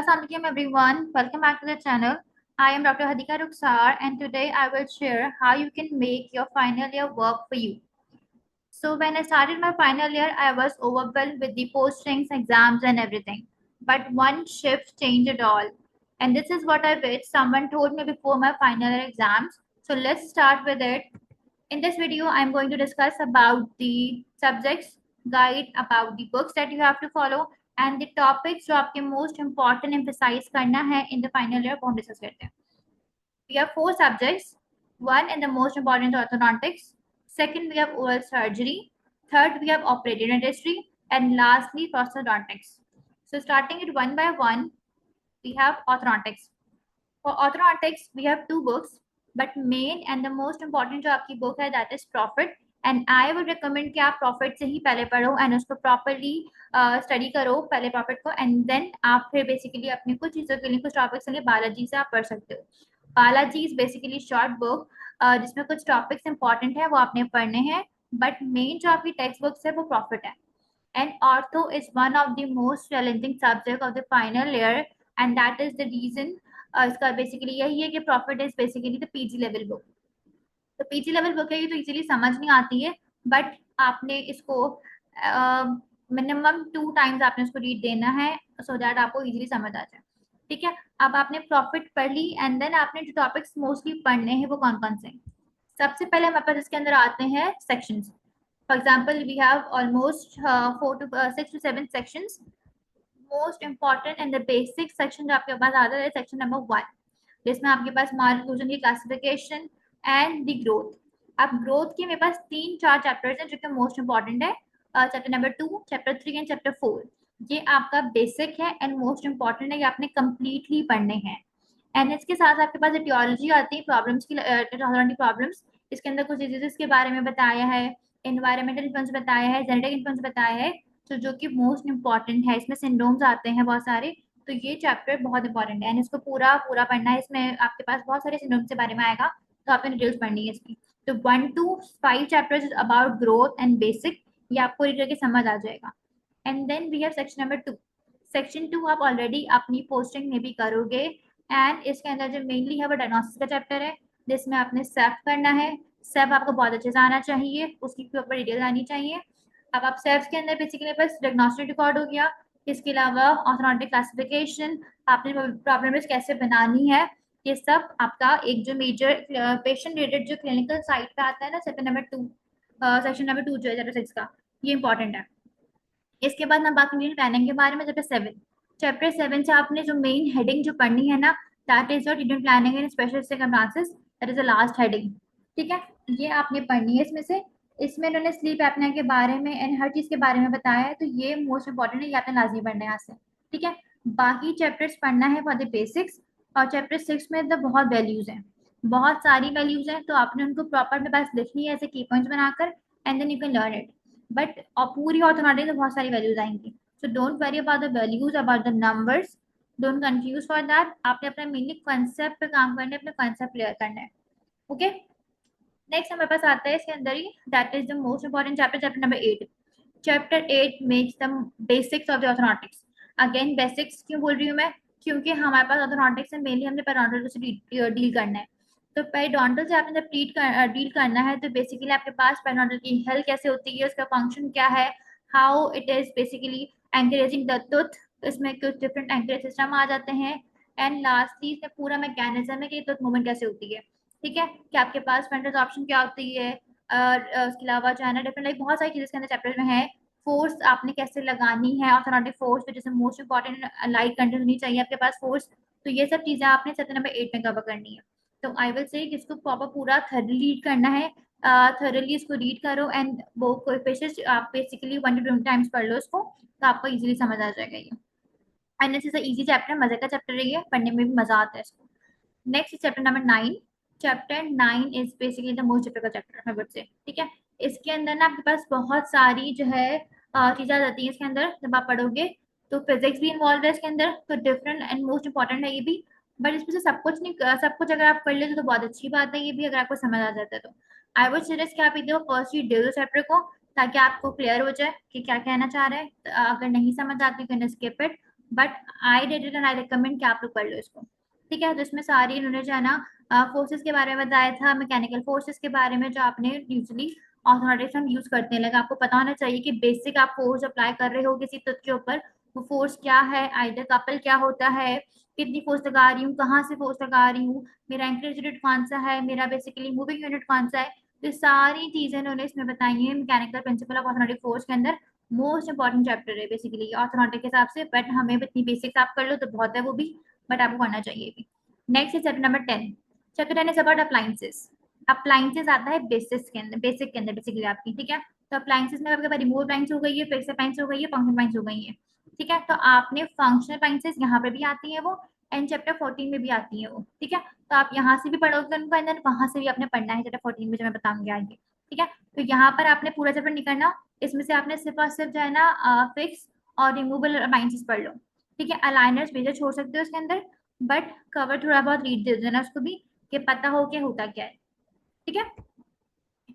Assalamualaikum everyone. Welcome back to the channel. I am Dr. Hadika Ruksar and today I will share how you can make your final year work for you. So when I started my final year, I was overwhelmed with the postings, exams and everything. But one shift changed it all. And this is what I wish someone told me before my final year exams. So let's start with it. In this video, I'm going to discuss about the subjects, guide about the books that you have to follow and the topics जो आपके most important emphasize करना है in the final year वो हम discuss करते हैं. We have 4 subjects. One and the most important orthodontics. Second, we have oral surgery. Third, we have operating dentistry. And lastly, prosthodontics. So starting it one by one, we have orthodontics. For orthodontics, we have 2 books, but main and the most important जो आपकी book है that is Profit. And I would recommend कि आप Profit से ही पहले पढ़ो and उसको properly study करो पहले Profit को and then आप फिर basically अपने कुछ चीज़ों के लिए कुछ topics के लिए बालाजी से आप पढ़ सकते हो. Balaji is basically short book जिसमें कुछ topics important है वो आपने पढ़ने हैं, but main जो आपकी text books है वो Profit है. And ortho is one of the most challenging subject of the final year and that is the reason इसका बेसिकली यही है कि profit is basically the PG level book. तो पीजी लेवल बुक है ये तो इजीली समझ नहीं आती है बट आपने इसको मिनिमम 2 टाइम्स आपने इसको रीड देना है सो दैट आपको इजीली समझ आ जाए. ठीक है, अब आपने प्रॉफिट पढ़ ली एंड देन आपने जो टॉपिक्स मोस्टली पढ़ने हैं वो कौन कौन से हैं. सबसे पहले हमारे पास इसके अंदर आते हैं sections. For example we have almost 4 to 6 to 7 sections. Most important and the basic section जो आपके पास आता है सेक्शन नंबर 1 जिसमें आपके पास मार्क की क्लासिफिकेशन एंड द ग्रोथ. अब ग्रोथ के मेरे पास 3-4 चैप्टर्स हैं जो कि मोस्ट इम्पॉर्टेंट है. Chapter number 2, chapter 3 and chapter 4 ये आपका बेसिक है एंड मोस्ट इम्पॉर्टेंट है. ये आपने कंप्लीटली पढ़ने हैं. एंड इसके साथ आपके पास एटियोलॉजी आती है प्रॉब्लम्स की प्रॉब्लम्स. इसके अंदर कुछ डिजीजेस के बारे में बताया है, एनवायरमेंटल इन्फ्लुएंस बताया है, जेनेटिक इन्फ्लुएंस बताया है तो जो कि मोस्ट इम्पॉर्टेंट है. इसमें सिंड्रोम्स आते हैं बहुत सारे तो ये चैप्टर बहुत इंपॉर्टेंट है एंड इसको पूरा पढ़ना है. इसमें आपके पास बहुत सारे सिंड्रोम्स के बारे में आएगा तो आपने डिटेल्स पढ़नी है इसकी. तो 1 to 5 chapters about growth and basic ये आपको रीड करके समझ आ जाएगा. And then we have section number 2. Section 2 आप ऑलरेडी अपनी पोस्टिंग में भी करोगे एंड इसके अंदर जो मेनली है वो डायग्नोस्टिक का चैप्टर है जिसमें आपने सेफ करना है. सेफ आपको बहुत अच्छे से आना चाहिए, उसकी ऊपर डिटेल आनी चाहिए. अब आप सेफ के अंदर बेसिकली बस डायग्नोस्टिक रिकॉर्ड हो गया. इसके अलावा ऑर्थोडोंटिक क्लासिफिकेशन, आपने प्रॉब्लम लिस्ट कैसे बनानी है, ये सब आपका एक जो मेजर पेशेंट रिलेटेड जो क्लिनिकल साइट पे आता है ना सेक्शन नंबर 2 जो है चैप्टर 6 का ये इंपॉर्टेंट है. इसके बाद हम बात करेंगे प्लानिंग के बारे में. चैप्टर 7 से आपने जो मेन हेडिंग जो पढ़नी है ना that is your treatment planning in special circumstances. That is the last heading. ठीक है, ये आपने पढ़नी है. इसमें इन्होंने स्लीप एपनिया के बारे में एंड हर चीज के बारे में बताया है तो ये मोस्ट इंपॉर्टेंट है, ये आपने लाजमी पढ़ना है यहाँ से. ठीक है, बाकी चैप्टर्स पढ़ना है फॉर द बेसिक्स. और चैप्टर 6 में तो बहुत वैल्यूज हैं, बहुत सारी वैल्यूज हैं तो आपने उनको प्रॉपर में बस लिखनी है ऐसे की पॉइंट्स बनाकर and then you can learn it. But और पूरी ऑर्थोडोंटिक तो बहुत सारी वैल्यूज आएंगी so don't worry about the values about the numbers. Don't confuse for that. आपने अपना मेनली कॉन्सेप्ट पे काम करना है, अपना कॉन्सेप्ट क्लियर करना है. ओके, नेक्स्ट हमारे पास आता है इसके अंदर ही that is the most important chapter, chapter number 8. Chapter 8 makes the basics of the orthodontics. Again basics क्यों बोल रही हूँ मैं, क्योंकि हमारे पास ऑर्थोडोंटिक्स में मेनली हमने पेरोडोंटल से डील करना है. तो पेरोडोंटल से आपने जब डील करना है तो बेसिकली आपके पास पेरोडोंटल की हेल्थ कैसे होती है, उसका फंक्शन क्या है, how it is basically encouraging the tooth. इसमें कुछ डिफरेंट एंकरेज सिस्टम आ जाते हैं एंड लास्टली इसमें पूरा मैकेनिज्म है कि टूथ मूवमेंट कैसे होती है. ठीक है, कि आपके पास फ्रंटल ऑप्शन क्या होती है और उसके अलावा जो है ना डिफरेंट लाइक बहुत सारी चीजें इसके अंदर चैप्टर में है. फोर्स आपने कैसे लगानी है, ऑर्थोडोंटिक फोर्स पे जैसे मोस्ट इंपॉर्टेंट लाइट कंटेंट होनी चाहिए आपके पास फोर्स. तो ये सब चीजें आपने चैप्टर नंबर 8 में कवर करनी है. तो आई विल से इसको प्रॉपर पूरा थर्ली रीड करना है. थर्ली इसको रीड करो एंड वो कोएफिशिएंट्स आप बेसिकली 1 to 2 टाइम्स पढ़ लो इसको तो आपको इजीली समझ आ जाएगा ये. एंड इट्स इजी चैप्टर, मजे का चैप्टर है ये, पढ़ने में भी मजा आता है इसको. Next chapter number 9. Chapter 9 is basically the most difficult chapter मैं बोल से. ठीक है, इसके अंदर ना आपके पास बहुत सारी जो है चीजें आ जाती है इसके अंदर जब आप पढ़ोगे. तो फिजिक्स भी इन्वॉल्व है इसके अंदर तो डिफरेंट एंड मोस्ट इंपॉर्टेंट है ये भी. बट इसमें से सब कुछ नहीं, सब कुछ अगर आप पढ़ लेते तो बहुत अच्छी बात है ये भी अगर आपको समझ आ जाता है तो. आई वुड सजेस्ट कि आप इधर फर्स्ट रीड दे दो चैप्टर को ताकि आपको क्लियर हो जाए कि क्या कहना चाह रहे हैं. अगर नहीं समझ आती can skip it but I did it and I recommend कि आप लोग पढ़ लो इसको। ठीक है, तो इसमें सारी इन्होंने जो है ना फोर्सेस के बारे में बताया था, मैकेनिकल फोर्सेस के बारे में जो आपने यूजली ऑर्थोनॉटिक्स हम यूज करते हैं। लाइक आपको पता होना चाहिए कि बेसिक आप फोर्स अप्लाई कर रहे हो किसी तत्व के ऊपर, वो फोर्स क्या है, आइडर कपल क्या होता है, कितनी फोर्स लगा रही हूँ, कहाँ से फोर्स लगा रही हूँ, मेरा एंकरेज यूनिट कौन सा है, मेरा बेसिकली मूविंग यूनिट कौन सा है। तो सारी चीजें उन्होंने इसमें बताई है मैकेनिकल प्रिंसिपल ऑफ ऑर्थोनॉटिक फोर्स के अंदर। मोस्ट इंपॉर्टेंट चैप्टर है बेसिकली ऑर्थोनॉटिक के हिसाब से, बट हमें इतनी बेसिक्स आप कर लो तो बहुत है वो भी, बट आपको करना चाहिए भी। नेक्स्ट है chapter number 10। Chapter 10 is about appliances. Appliances आता है बेसिस के अंदर, बेसिक के अंदर बेसिकली आपकी। ठीक है, तो अप्लायंसेस में आपके पास रिमूव अप्लायंस हो गई है, फिक्स अप्लायंस हो गई है, फंक्शन अप्लायंस हो गई है। ठीक है, तो आपने फंक्शनल अप्लायंसेस यहाँ पे भी आती है वो, एंड चैप्टर 14 में भी आती है वो। ठीक है, तो आप यहाँ से भी पढ़ोगे उनको, एंड देन वहां से भी आपने पढ़ना है चैप्टर 14 में जो मैं बताऊंगी आगे। ठीक है, तो यहाँ पर आपने पूरा चैप्टर नहीं करना, इसमें से आपने सिर्फ और सिर्फ जो है ना फिक्स और रिमूवल अप्लायंसेस पढ़ लो। ठीक है, अलाइनर्स बेशक छोड़ सकते हो उसके अंदर, बट कवर थोड़ा बहुत रीड दे देना उसको भी, कि पता हो क्या होता क्या है। ठीक है,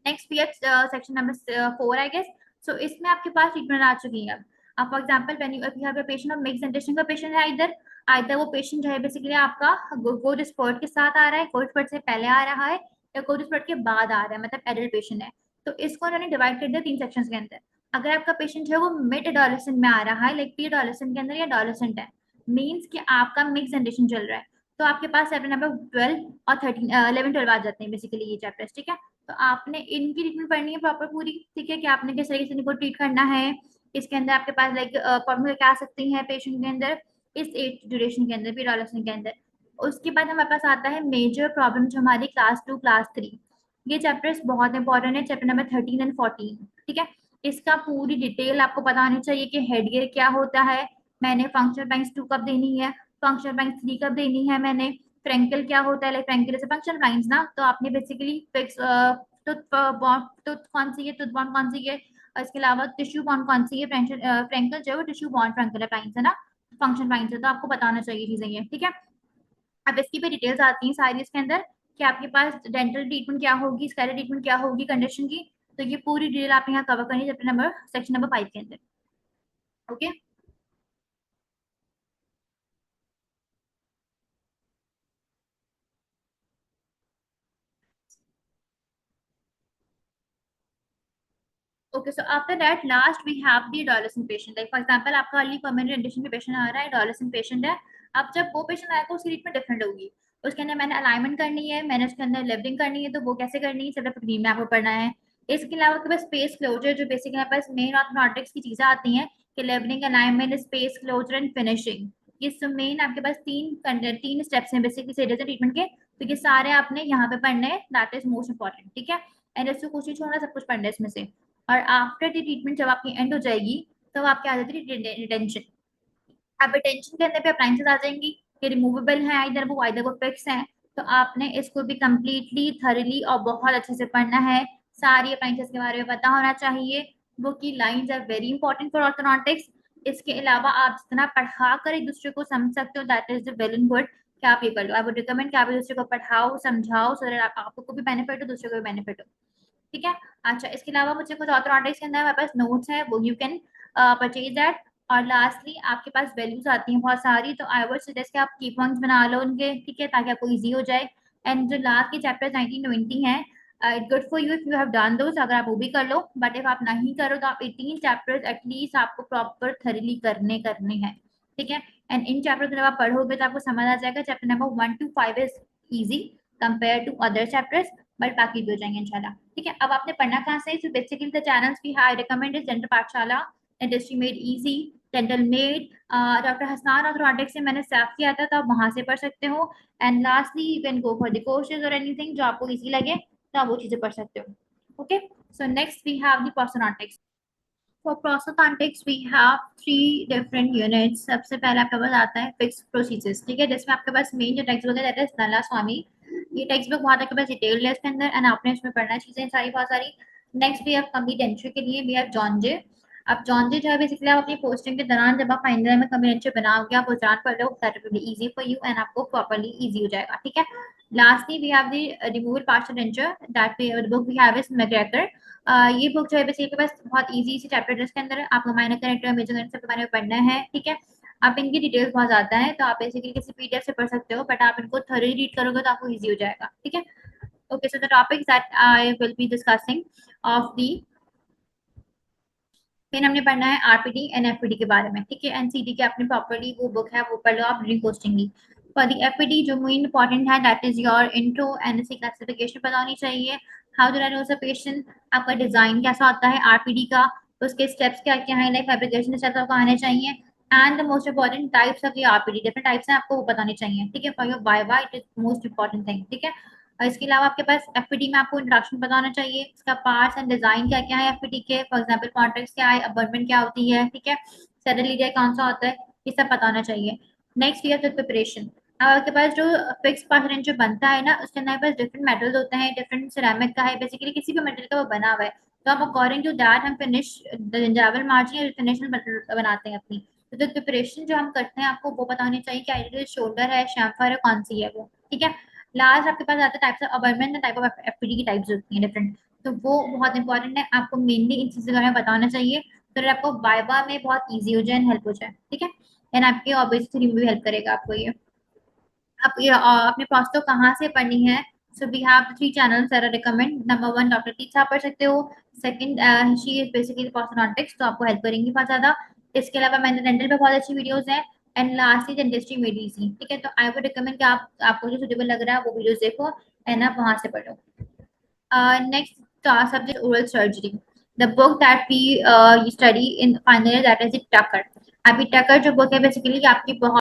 next we section number 4 I guess. So इसमें आपके पास ट्रीटमेंट आ चुकी है। अब for example when you have a patient of mix generation का पेशेंट है, इधर आइदर वो पेशेंट जो है बेसिकली आपका कोविड स्पॉट के साथ आ रहा है, कोविड स्पॉट से पहले आ रहा है, या कोविड स्पॉट के बाद आ रहा है, मतलब एडल्ट पेशेंट है। तो इसको उन्होंने डिवाइड कर दिया 3 सेक्शंस के अंदर। अगर आपका पेशेंट है वो मिड एडोलेसेंट में आ रहा है, लाइक प्री एडोलेसेंट के अंदर या एडोलेसेंट है, मींस कि आपका मिक्स जनरेशन चल रहा है, तो आपके पास चैप्टर नंबर 12 और 13 11 12 आ जाते हैं बेसिकली ये चैप्टर्स। ठीक है, तो आपने इनकी ट्रीटमेंट पढ़नी है प्रॉपर पूरी। ठीक है, कि आपने किस तरीके से इनको ट्रीट करना है। इसके अंदर आपके पास लाइक प्रॉब्लम क्या आ सकती है पेशेंट के अंदर इस एज ड्यूरेशन के अंदर, पीरियड के अंदर। उसके बाद हमारे पास आता है मेजर प्रॉब्लम जो हमारी क्लास 2 क्लास 3। ये चैप्टर्स बहुत इंपॉर्टेंट है, चैप्टर नंबर 13 एंड 14। ठीक है, इसका पूरी डिटेल आपको पता होनी चाहिए कि हेडगियर क्या होता है, मैंने फंक्शनल बैंक्स 2 कब देनी है, फंक्शनल बैंक्स 3 कब देनी है मैंने, फ्रेंकल क्या होता है, लाइक फ्रेंकल से फंक्शनल लाइंस ना, तो आपने basically fix tooth bond, tooth कौन सी है, टूथ बॉन्ड कौन सी है, और इसके अलावा टिश्यू बॉन्ड कौन सी है, फ्रेंकल जो है वो टिश्यू बॉन्ड फ्रेंकल लाइंस है ना, फंक्शन लाइंस है, तो आपको बताना चाहिए चीजें ये। ठीक है, अब इसकी भी डिटेल्स आती हैं सारी इसके अंदर, कि आपके पास डेंटल ट्रीटमेंट क्या होगी, स्कैलर ट्रीटमेंट क्या होगी कंडीशन की। तो ये पूरी डिटेल आप यहाँ कवर करनी है चैप्टर नंबर सेक्शन नंबर 5 के अंदर। Okay, okay, so after that last we have the adolescent patient. Like for example आपका अर्ली परमानेंट कंडीशन में पेशेंट आ रहा है, एडोलेसेंट पेशेंट है। अब जब वो पेशेंट आएगा उसकी ट्रीटमेंट डिफरेंट होगी, उसके अंदर मैंने अलाइनमेंट करनी है, मैंने उसके अंदर लेवलिंग करनी है, तो वो कैसे करनी है चैप्टर 15 में आपको पढ़ना है। इसके अलावा आपके पास स्पेस क्लोजर, जो बेसिकली हमारे पास मेन ऑर्थोनॉटिक्स की चीजें आती हैं, कि levelling, alignment, space closure and finishing. ये सब मेन आपके पास तीन स्टेप्स हैं बेसिकली सीरियस ट्रीटमेंट के। तो ये सारे आपने यहाँ पे पढ़ने हैं, दैट इज मोस्ट इंपॉर्टेंट। ठीक है, एंड इसको कुछ नहीं छोड़ना, सब कुछ पढ़ना है इसमें से। और आफ्टर द ट्रीटमेंट जब आपकी एंड हो जाएगी, तब आपकी आ जाती है रिटेंशन। अब रिटेंशन के अंदर भी अप्लायंसेस आ जाएंगी, कि रिमूवेबल है, इधर वो फिक्स है। तो आपने इसको भी कंप्लीटली थरली और बहुत अच्छे से पढ़ना है। सारी अप्लायंसेस के बारे में पता होना चाहिए। वो की lines are very important for orthodontics. इसके अलावा आप जितना पढ़ा कर एक दूसरे को समझ सकते हो, that is the well and good. कि आप ये कर लो, आई वुड रिकमेंड कि आप एक दूसरे को पढ़ाओ समझाओ, सो दैट आपको भी बेनिफिट हो, दूसरे को भी बेनिफिट हो। ठीक है, अच्छा इसके अलावा मुझे कुछ ऑर्थोनॉटिक्स के अंदर हमारे पास नोट्स है, वो यू कैन परचेज दैट। और लास्टली आपके पास वैल्यूज आती हैं बहुत सारी, तो आई वुड सजेस्ट कि आप की पॉइंट्स बना लो उनके। ठीक है, ताकि आपको इजी हो जाए। एंड जो लास्ट के चैप्टर 1920 है, it good for you if you have done those, अगर आप वो भी कर लो। बट इफ आप नहीं करो तो आप 18 चैप्टर्स एटलीस्ट आपको प्रॉपर थरली करने करने हैं। ठीक है, एंड इन चैप्टर जब आप पढ़ोगे तो आपको समझ आ जाएगा chapter number 1 to 5 is easy compare to other chapters, but बाकी भी हो जाएंगे इंशाल्लाह। ठीक है, अब आपने पढ़ना कहाँ से, so basically the channels we I recommend is Dental पाठशाला, Dentistry Made Easy, Dental Made, doctor Hasnain orthodontics से मैंने सेव किया था, तो आप वहां से पढ़ सकते हो। And lastly you can go for the courses और एनीथिंग जो आपको इजी लगे, तो आप वो चीजें पढ़ सकते हो। Okay, so next we have the prosthodontics. For prosthodontics we have 3 different units. सबसे पहले आपके पास आता है फिक्स प्रोसीजर्स। ठीक है, जिसमें आपके पास मेन जो टेक्स्ट बुक है दैट इज नला स्वामी। ये टेक्स्ट बुक बहुत आपके पास डिटेल्ड है इसके अंदर, एंड आपने इसमें पढ़ना चीजें सारी बहुत सारी। Next we have complete denture के लिए वी हैव जॉन जे। अब जॉन जे जो है बेसिकली आप अपनी पोस्टिंग के दौरान जब आप फाइनल में कंप्लीट डेंचर बनाओगे, आप उच्चारण पढ़ लो, that will be easy for you and आपको प्रॉपर्ली इजी हो जाएगा। ठीक है, lastly we have the removal parts of denture, that book we have is McGregor. ये बुक जो है बेसिकली के पास बहुत इजी सी चैप्टर है, इसके अंदर आपको माइनर कनेक्टर मेजर कनेक्टर के बारे में पढ़ना है। ठीक है, आप इनकी डिटेल्स बहुत ज़्यादा है, तो आप बेसिकली किसी पीडीएफ से पढ़ सकते हो, बट आप इनको थोड़ी रीड करोगे तो आपको ईजी हो जाएगा, ठीक है। Okay, so the topic that I will be discussing of the, फिर हमने पढ़ना है आरपीडी एंड एफपीडी के बारे में, ठीक है। एनसीडी की अपनी प्रॉपर्ली वो बुक है, वो पढ़ लो आप, ड्रीम पोस्टिंग की। फॉर दी एफपीडी जो मेन इंपॉर्टेंट है that is your intro and C classification पता होनी चाहिए। How to write a patient, आपका डिजाइन कैसा होता है आरपीडी का, उसके स्टेप्स क्या क्या है, लाइक फैब्रिकेशन स्टेप्स आपको आने चाहिए। And the most important types of the RPD, different types हैं आपको वो बताने चाहिए, ठीक है। For your viva it is most important thing, ठीक है। और इसके अलावा आपके पास एफपीडी में आपको इंट्रोडक्शन पता होना चाहिए, इसका पार्ट्स एंड डिजाइन क्या क्या है एफपीडी के, फॉर एग्जांपल कॉन्ट्रैक्ट क्या है, अबर्टमेंट क्या होती है, ठीक है, सैडल एरिया कौन सा होता है, ये सब पता होना चाहिए। नेक्स्ट ईयर विद प्रिपरेशन, अब आपके पास जो फिक्स पार्ट जो बनता है ना, उसके अंदर पास डिफरेंट मेटल्स होते हैं, डिफरेंट सिरेमिक का है, बेसिकली किसी भी मेटल का वो बना हुआ है, तो आप अकॉर्डिंग टू दैट हम फिनिश जंजावल मार्जिन फिनिश बनाते हैं अपनी। तो प्रिपरेशन जो हम करते हैं आपको वो पता होनी चाहिए कि आइडियल शोल्डर है, शैम्फर है, कौन सी है वो, ठीक है। लास्ट आपके पास आते types of abutment type of FPD की टाइप्स होती हैं डिफरेंट, तो वो बहुत इंपॉर्टेंट है, आपको मेनली इन चीजों के बारे में बताना चाहिए, तो आपको वाइवा में बहुत ईजी हो जाए एंड हेल्प हो जाए, ठीक है। एंड आपके ऑब्वियसली में भी हेल्प करेगा आपको ये। आप ये अपने पोस्टो कहाँ से पढ़नी है, so we have 3 channels that I recommend. Number 1 doctor टीचा पढ़ सकते हो, second she is basically prosthodontics, तो आपको हेल्प करेंगी बहुत ज्यादा। इसके अलावा मैंने डेंटल पे बहुत अच्छी वीडियोस हैं, एंड लास्टली डेंटिस्ट्री मेडिसिन, ठीक है। तो आई वुड रिकमेंड कि आप आपको जो सुटेबल लग रहा है वो वीडियोस देखो एंड आप वहां से पढ़ो। Next subject oral surgery. The book that we study in final year, that is it Tucker. अभी टकर जो बुक है बेसिकली आपकी बहुत